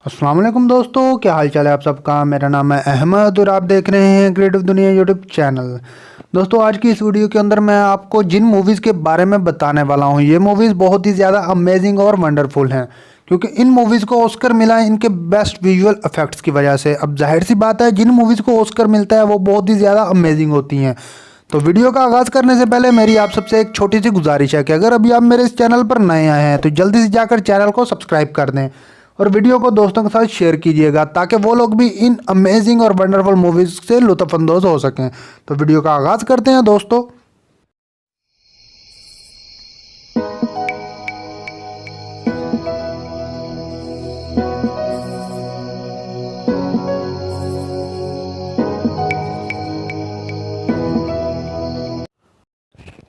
अस्सलाम वालेकुम दोस्तों, क्या हाल चाल है आप सबका। मेरा नाम है अहमद और आप देख रहे हैं क्रिएटिव दुनिया यूट्यूब चैनल। दोस्तों, आज की इस वीडियो के अंदर मैं आपको जिन मूवीज़ के बारे में बताने वाला हूं, ये मूवीज़ बहुत ही ज़्यादा अमेजिंग और वंडरफुल हैं, क्योंकि इन मूवीज़ को ऑस्कर मिला है इनके बेस्ट विजुअल इफेक्ट्स की वजह से। अब जाहिर सी बात है, जिन मूवीज़ को ऑस्कर मिलता है वो बहुत ही ज़्यादा अमेजिंग होती हैं। तो वीडियो का आगाज़ करने से पहले मेरी आप सबसे एक छोटी सी गुजारिश है कि अगर अभी आप मेरे इस चैनल पर नए आए हैं तो जल्दी से जाकर चैनल को सब्सक्राइब कर दें और वीडियो को दोस्तों के साथ शेयर कीजिएगा, ताकि वो लोग भी इन अमेजिंग और वंडरफुल मूवीज़ से लुत्फ़अंदोज़ हो सकें। तो वीडियो का आगाज़ करते हैं दोस्तों।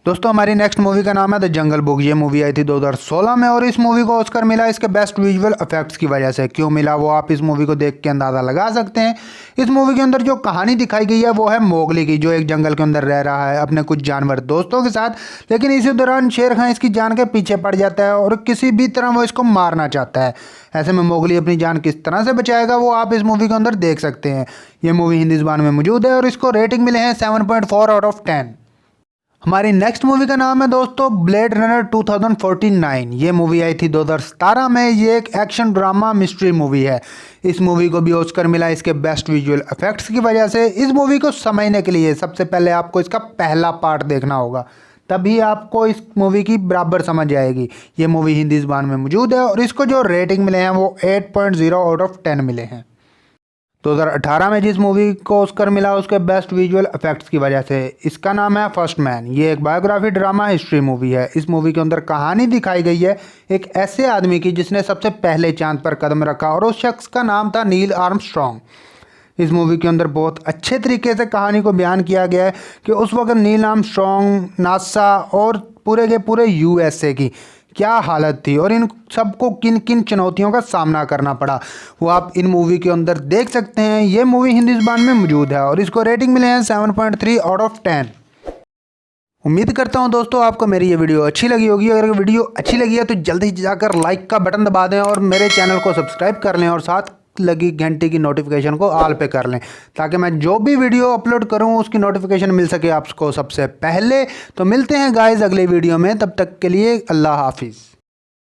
दोस्तों, हमारी नेक्स्ट मूवी का नाम है द जंगल बुक। ये मूवी आई थी 2016 में और इस मूवी को ऑस्कर मिला इसके बेस्ट विजुअल इफेक्ट्स की वजह से। क्यों मिला वो आप इस मूवी को देख के अंदाज़ा लगा सकते हैं। इस मूवी के अंदर जो कहानी दिखाई गई है वो है मोगली की, जो एक जंगल के अंदर रह रहा है अपने कुछ जानवर दोस्तों के साथ। लेकिन इसी दौरान शेर खान इसकी जान के पीछे पड़ जाता है और किसी भी तरह वो इसको मारना चाहता है। ऐसे में मोगली अपनी जान किस तरह से बचाएगा वो आप इस मूवी के अंदर देख सकते हैं। ये मूवी हिंदी ज़बान में मौजूद है और इसको रेटिंग मिले हैं 7.4 आउट ऑफ 10। हमारी नेक्स्ट मूवी का नाम है दोस्तों ब्लेड रनर 2049। ये मूवी आई थी 2017 में। ये एक एक्शन ड्रामा मिस्ट्री मूवी है। इस मूवी को भी ऑस्कर मिला इसके बेस्ट विजुअल इफेक्ट्स की वजह से। इस मूवी को समझने के लिए सबसे पहले आपको इसका पहला पार्ट देखना होगा, तभी आपको इस मूवी की बराबर समझ आएगी। ये मूवी हिंदी ज़बान में मौजूद है और इसको जो रेटिंग मिले हैं वो 8.0 आउट ऑफ 10 मिले हैं। 2018 में जिस मूवी को ऑस्कर मिला उसके बेस्ट विजुअल इफेक्ट्स की वजह से। इसका नाम है फर्स्ट मैन। ये एक बायोग्राफी ड्रामा हिस्ट्री मूवी है। इस मूवी के अंदर कहानी दिखाई गई है एक ऐसे आदमी की जिसने सबसे पहले चांद पर कदम रखा और उस शख्स का नाम था नील आर्मस्ट्रॉन्ग। इस मूवी के अंदर बहुत अच्छे तरीके से कहानी को बयान किया गया है कि उस वक्त नील आर्मस्ट्रॉन्ग, नासा और पूरे के पूरे यूएसए की क्या हालत थी और इन सबको किन किन चुनौतियों का सामना करना पड़ा, वो आप इन मूवी के अंदर देख सकते हैं। ये मूवी हिंदी ज़बान में मौजूद है और इसको रेटिंग मिले हैं 7.3 आउट ऑफ 10। उम्मीद करता हूं दोस्तों आपको मेरी ये वीडियो अच्छी लगी होगी। अगर वीडियो अच्छी लगी है तो जल्दी जाकर लाइक का बटन दबा दें और मेरे चैनल को सब्सक्राइब कर लें और साथ लगी घंटे की नोटिफिकेशन को ऑल पे कर लें, ताकि मैं जो भी वीडियो अपलोड करूं उसकी नोटिफिकेशन मिल सके आपको सबसे पहले। तो मिलते हैं गाइस अगले वीडियो में, तब तक के लिए अल्लाह हाफिज़।